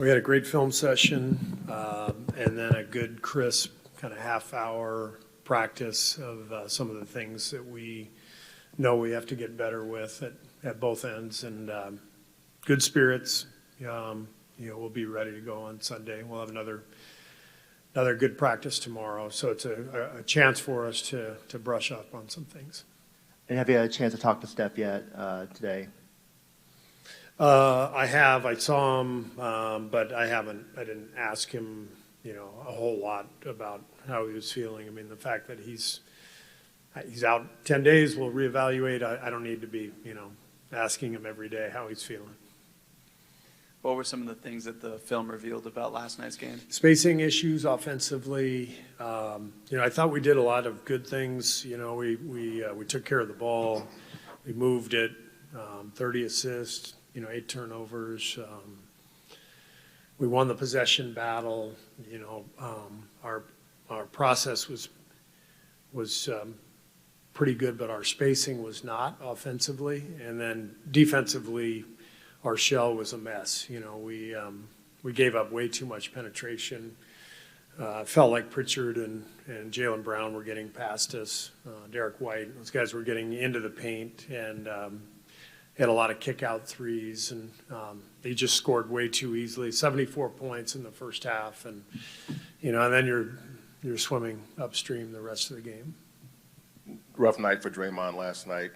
We had a great film session, and then a good, crisp kind of half-hour practice of some of the things that we know we have to get better with at both ends. And good spirits. We'll be ready to go on Sunday. We'll have another good practice tomorrow. So it's a chance for us to brush up on some things. And have you had a chance to talk to Steph yet today? I have. I saw him, but I didn't ask him, a whole lot about how he was feeling. I mean, the fact that he's out 10 days, we'll reevaluate. I don't need to be, asking him every day how he's feeling. What were some of the things that the film revealed about last night's game? Spacing issues offensively. I thought we did a lot of good things. We took care of the ball. We moved it. 30 assists. 8 turnovers. We won the possession battle. Our process was pretty good, but our spacing was not offensively. And then defensively, our shell was a mess. We gave up way too much penetration. Felt like Pritchard and Jaylen Brown were getting past us. Derek White, those guys were getting into the paint and had a lot of kick-out threes, and they just scored way too easily. 74 points in the first half, and then you're swimming upstream the rest of the game. Rough night for Draymond last night.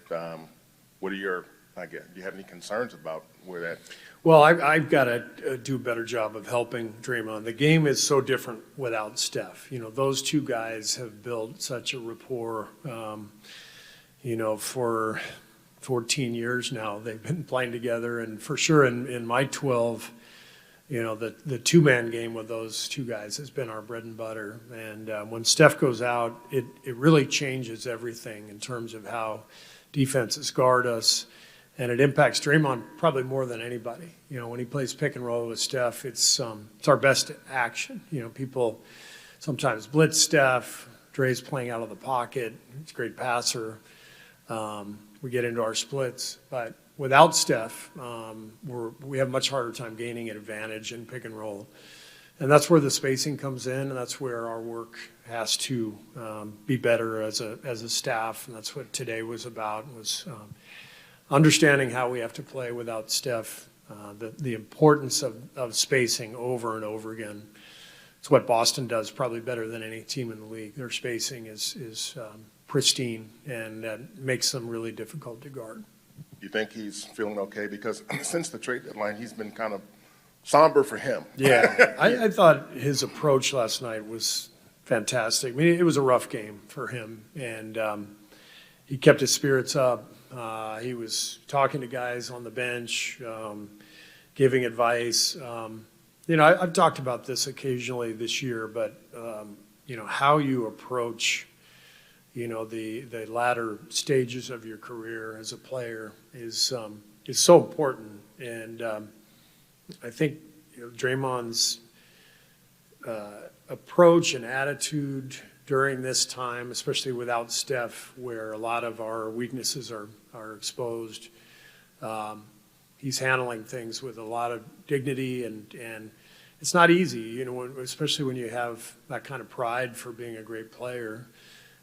What are your, do you have any concerns about where that? Well, I've got to do a better job of helping Draymond. The game is so different without Steph. Those two guys have built such a rapport, for 14 years now. They've been playing together, and for sure in my 12, the two-man game with those two guys has been our bread and butter. And when Steph goes out, it really changes everything in terms of how defenses guard us, and it impacts Draymond probably more than anybody. When he plays pick and roll with Steph, it's our best action. People sometimes blitz Steph. Dre's playing out of the pocket. He's a great passer. We get into our splits, but without Steph, we have a much harder time gaining an advantage in pick and roll. And that's where the spacing comes in, and that's where our work has to be better as a staff, and that's what today was about, was understanding how we have to play without Steph, the importance of spacing over and over again. It's what Boston does probably better than any team in the league. Their spacing is pristine, and that makes them really difficult to guard. You think he's feeling okay? Because since the trade deadline, he's been kind of somber for him. Yeah, I thought his approach last night was fantastic. I mean, it was a rough game for him, and he kept his spirits up. He was talking to guys on the bench, giving advice. I've talked about this occasionally this year, but how you approach the latter stages of your career as a player is so important. And I think Draymond's approach and attitude during this time, especially without Steph, where a lot of our weaknesses are exposed, he's handling things with a lot of dignity, and it's not easy, especially when you have that kind of pride for being a great player.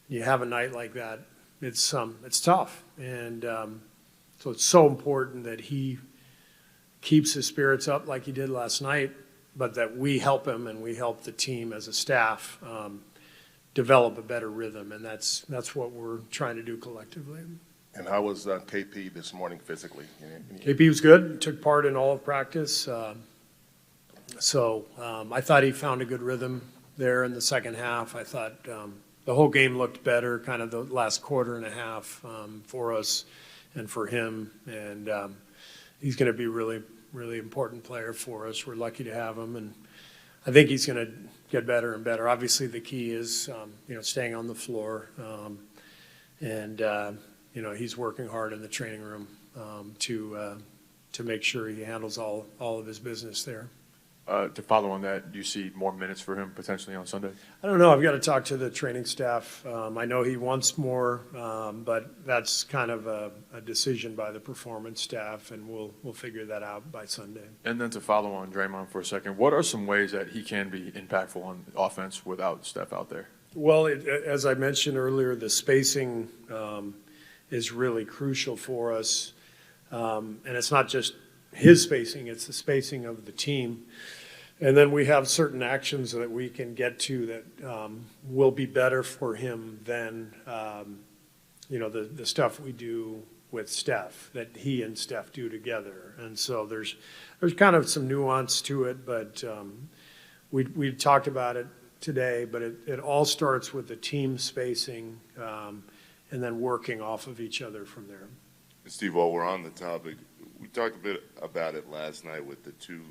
You have a night like that, it's tough, and so it's so important that he keeps his spirits up like he did last night, but that we help him and we help the team as a staff develop a better rhythm, and that's what we're trying to do collectively. And how was KP this morning physically? KP was good. He took part in all of practice, so I thought he found a good rhythm there in the second half. I thought the whole game looked better, kind of the last quarter and a half for us and for him. And he's going to be a really, really important player for us. We're lucky to have him, and I think he's going to get better and better. Obviously, the key is staying on the floor, and he's working hard in the training room to make sure he handles all of his business there. To follow on that, do you see more minutes for him potentially on Sunday? I don't know. I've got to talk to the training staff. I know he wants more, but that's kind of a decision by the performance staff, and we'll figure that out by Sunday. And then to follow on Draymond for a second, what are some ways that he can be impactful on offense without Steph out there? Well, as I mentioned earlier, the spacing is really crucial for us, and it's not just his spacing; it's the spacing of the team. And then we have certain actions that we can get to that will be better for him than, the stuff we do with Steph, that he and Steph do together. And so there's kind of some nuance to it, but we talked about it today, but it all starts with the team spacing and then working off of each other from there. Steve, while we're on the topic, we talked a bit about it last night with the two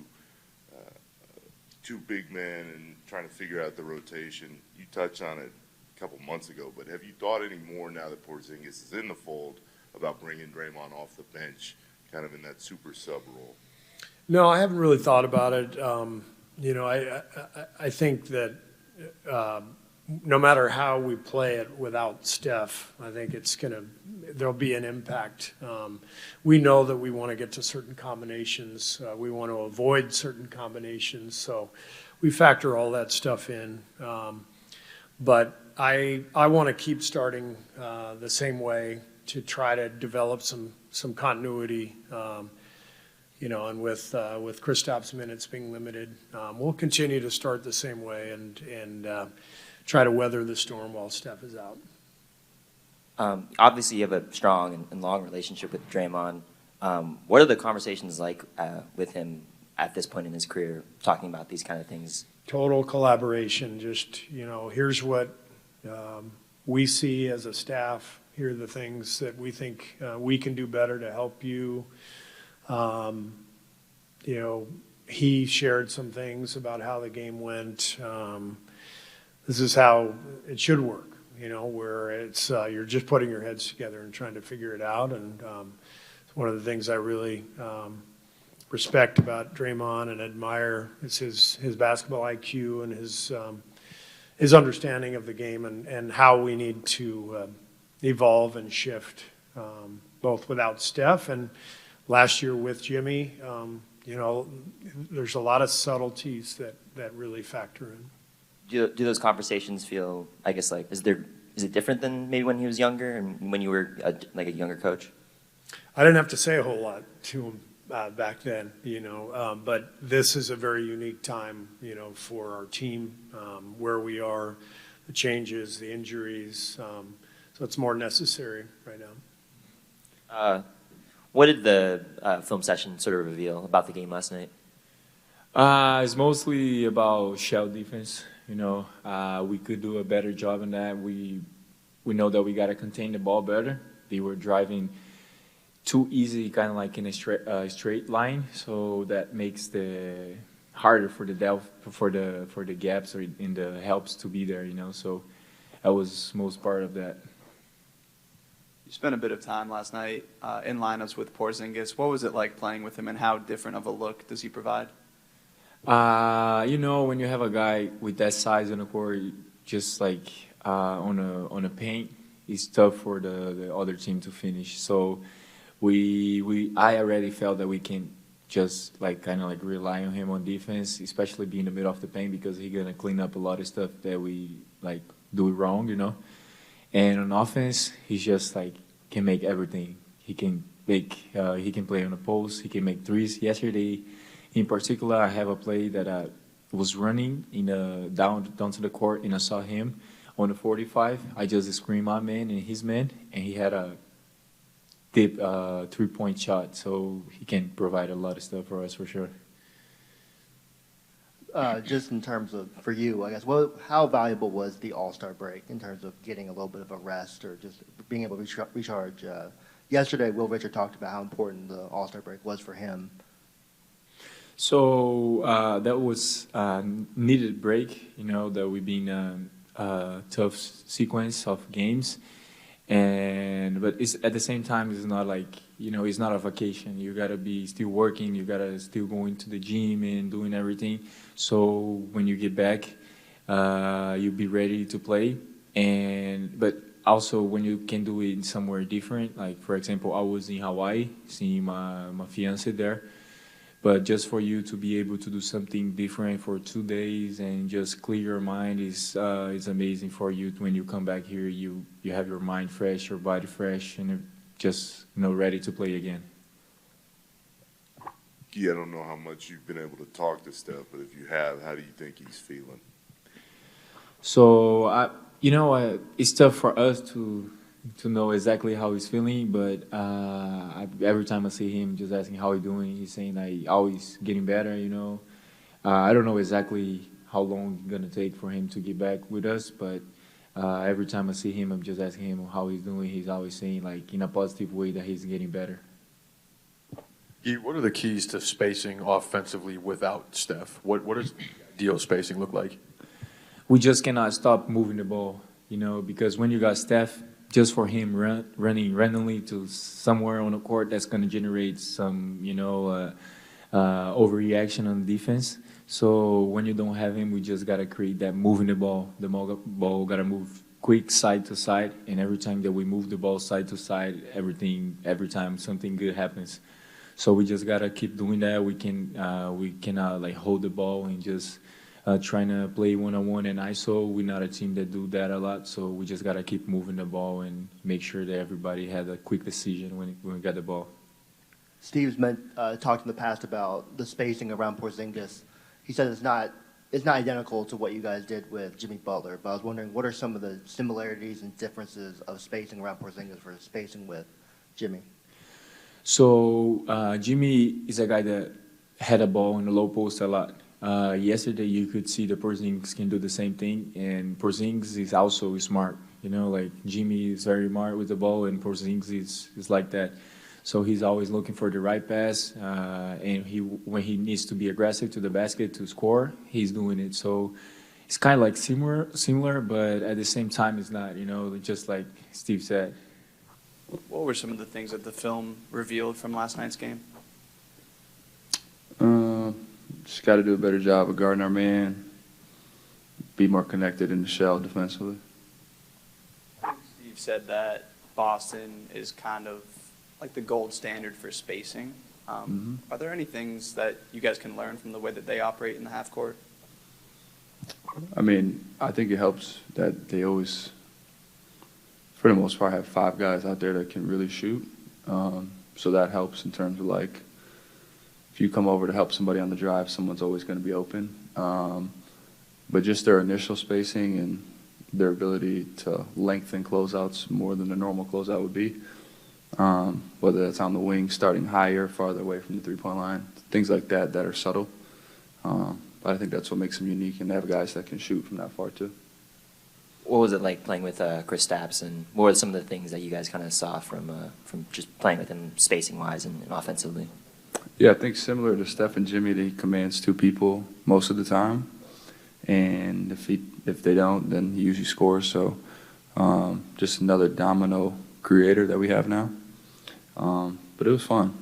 big men and trying to figure out the rotation. You touched on it a couple months ago, but have you thought any more now that Porzingis is in the fold about bringing Draymond off the bench, kind of in that super sub role? No, I haven't really thought about it. I think that no matter how we play it without Steph, I think there'll be an impact. We know that we want to get to certain combinations. We want to avoid certain combinations. So we factor all that stuff in. But I want to keep starting the same way to try to develop some continuity. And with Kristaps' minutes being limited, we'll continue to start the same way and try to weather the storm while Steph is out. Obviously, you have a strong and long relationship with Draymond. What are the conversations like with him at this point in his career, talking about these kind of things? Total collaboration. Just, here's what we see as a staff. Here are the things that we think we can do better to help you. He shared some things about how the game went. This is how it should work, where it's you're just putting your heads together and trying to figure it out. And it's one of the things I really respect about Draymond and admire is his basketball IQ and his understanding of the game and how we need to evolve and shift, both without Steph and last year with Jimmy. There's a lot of subtleties that really factor in. Do those conversations feel, I guess, like, is it different than maybe when he was younger and when you were like a younger coach? I didn't have to say a whole lot to him back then, but this is a very unique time, for our team, where we are, the changes, the injuries. So it's more necessary right now. What did the film session sort of reveal about the game last night? It's mostly about shell defense. We could do a better job in that. We know that we got to contain the ball better. They were driving too easy, kind of like in a straight line, so that makes the harder for the gaps or in the helps to be there. So that was most part of that. You spent a bit of time last night in lineups with Porzingis. What was it like playing with him, and how different of a look does he provide? When you have a guy with that size on the court, just like on a paint, it's tough for the other team to finish. So I already felt that we can just kind of rely on him on defense, especially being in the middle of the paint, because he's gonna clean up a lot of stuff that we do wrong, And on offense, he's just can make everything. He can play on the post. He can make threes. Yesterday, in particular, I have a play that I was running down to the court, and I saw him on the 45. I just screamed my man and his man, and he had a deep 3-point shot. So he can provide a lot of stuff for us for sure. Just in terms of, for you, I guess, how valuable was the All-Star break in terms of getting a little bit of a rest or just being able to recharge? Yesterday, Will Richard talked about how important the All-Star break was for him. So that was a needed break, that we've been a tough sequence of games. But it's, at the same time, it's not like you know, it's not a vacation. You gotta be still working. You gotta still going to the gym and doing everything. So when you get back, you'll be ready to play. But also when you can do it somewhere different, like for example, I was in Hawaii seeing my fiance there. But just for you to be able to do something different for 2 days and just clear your mind is amazing for you. When you come back here, you have your mind fresh, your body fresh, and just, you know, ready to play again. Gui, I don't know how much you've been able to talk to Steph, but if you have, how do you think he's feeling? So it's tough for us to know exactly how he's feeling, but every time I see him, just asking how he's doing, he's saying that always getting better. You know, I don't know exactly how long it's gonna take for him to get back with us, but every time I see him, I'm just asking him how he's doing. He's always saying, like, in a positive way, that he's getting better. Gui, what are the keys to spacing offensively without Steph? What does ideal spacing look like? We just cannot stop moving the ball, you know, because when you got Steph, just for him running randomly to somewhere on the court, that's going to generate some, overreaction on defense. So when you don't have him, we just got to create that moving the ball. The ball got to move quick side to side, and every time that we move the ball side to side, every time something good happens. So we just got to keep doing that. We cannot like hold the ball and just trying to play one-on-one and ISO. We're not a team that do that a lot, so we just got to keep moving the ball and make sure that everybody had a quick decision when we got the ball. Steve's talked in the past about the spacing around Porzingis. He said it's not identical to what you guys did with Jimmy Butler, but I was wondering, what are some of the similarities and differences of spacing around Porzingis versus spacing with Jimmy? So Jimmy is a guy that had a ball in the low post a lot. Yesterday, you could see the Porzingis can do the same thing, and Porzingis is also smart. You know, like Jimmy is very smart with the ball, and Porzingis is like that. So he's always looking for the right pass, and when he needs to be aggressive to the basket to score, he's doing it. So it's kind of like similar, but at the same time, it's not. You know, just like Steve said. What were some of the things that the film revealed from last night's game? Just got to do a better job of guarding our man, be more connected in the shell defensively. Steve said that Boston is kind of like the gold standard for spacing. Are there any things that you guys can learn from the way that they operate in the half court? I mean, I think it helps that they always, for the most part, have 5 guys out there that can really shoot. So that helps in terms of, like, if you come over to help somebody on the drive, someone's always going to be open. But just their initial spacing and their ability to lengthen closeouts more than a normal closeout would be, whether that's on the wing, starting higher, farther away from the three-point line, things like that that are subtle. But I think that's what makes them unique, and they have guys that can shoot from that far too. What was it like playing with Kristaps, and what were some of the things that you guys kind of saw from just playing with him spacing-wise and offensively? Yeah, I think similar to Steph and Jimmy, he commands 2 people most of the time, and if they don't, then he usually scores. So just another domino creator that we have now. But it was fun.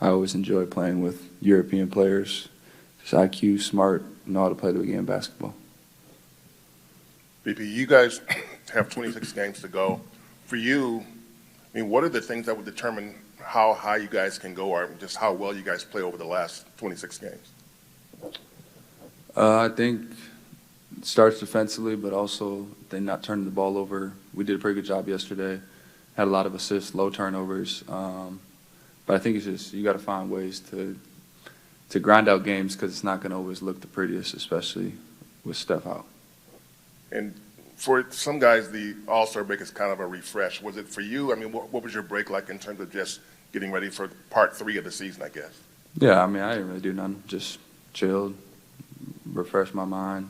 I always enjoy playing with European players. Just IQ, smart, know how to play the game of basketball. BP, you guys have 26 games to go. For you, I mean, what are the things that would determine how high you guys can go, or just how well you guys play over the last 26 games? I think it starts defensively, but also they not turning the ball over. We did a pretty good job yesterday. Had a lot of assists, low turnovers. But I think it's just you got to find ways to grind out games, because it's not going to always look the prettiest, especially with Steph out. And for some guys, the All-Star break is kind of a refresh. Was it for you? I mean, what was your break like in terms of just getting ready for part 3 of the season, I guess? Yeah, I mean, I didn't really do nothing. Just chilled, refreshed my mind.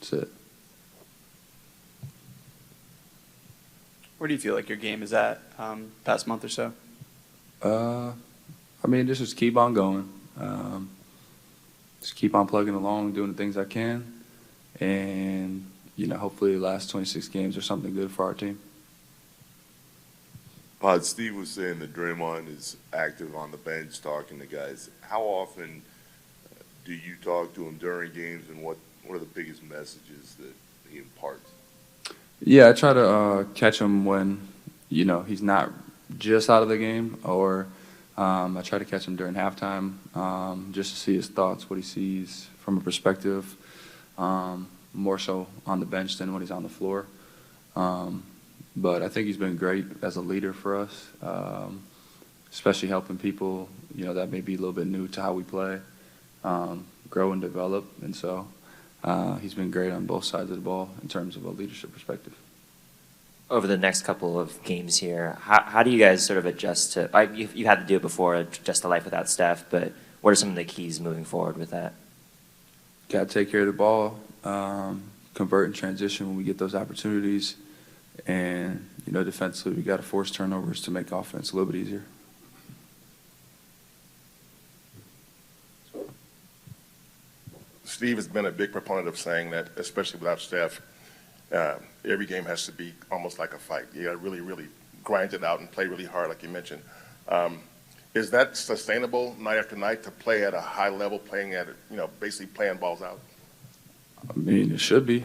That's it. Where do you feel like your game is at past month or so? I mean, just keep on going. Just keep on plugging along, doing the things I can. And, hopefully the last 26 games are something good for our team. Pod, Steve was saying that Draymond is active on the bench talking to guys. How often do you talk to him during games, and what are the biggest messages that he imparts? Yeah, I try to catch him when, he's not just out of the game, or I try to catch him during halftime, just to see his thoughts, what he sees from a perspective, more so on the bench than when he's on the floor. But I think he's been great as a leader for us, especially helping people, that may be a little bit new to how we play, grow and develop. And so he's been great on both sides of the ball in terms of a leadership perspective. Over the next couple of games here, how do you guys sort of adjust to, you had to do it before, adjust to life without Steph, but what are some of the keys moving forward with that? Got to take care of the ball, convert and transition when we get those opportunities. And, defensively, we got to force turnovers to make offense a little bit easier. Steve has been a big proponent of saying that, especially without Steph, every game has to be almost like a fight. You got to really, really grind it out and play really hard, like you mentioned. Is that sustainable night after night to play at a high level, playing at, basically playing balls out? I mean, it should be.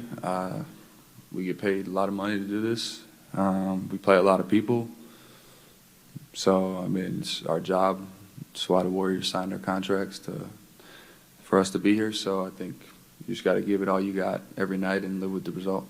We get paid a lot of money to do this. We play a lot of people. So, I mean, it's our job. It's why the Warriors signed their contracts for us to be here. So I think you just got to give it all you got every night and live with the result.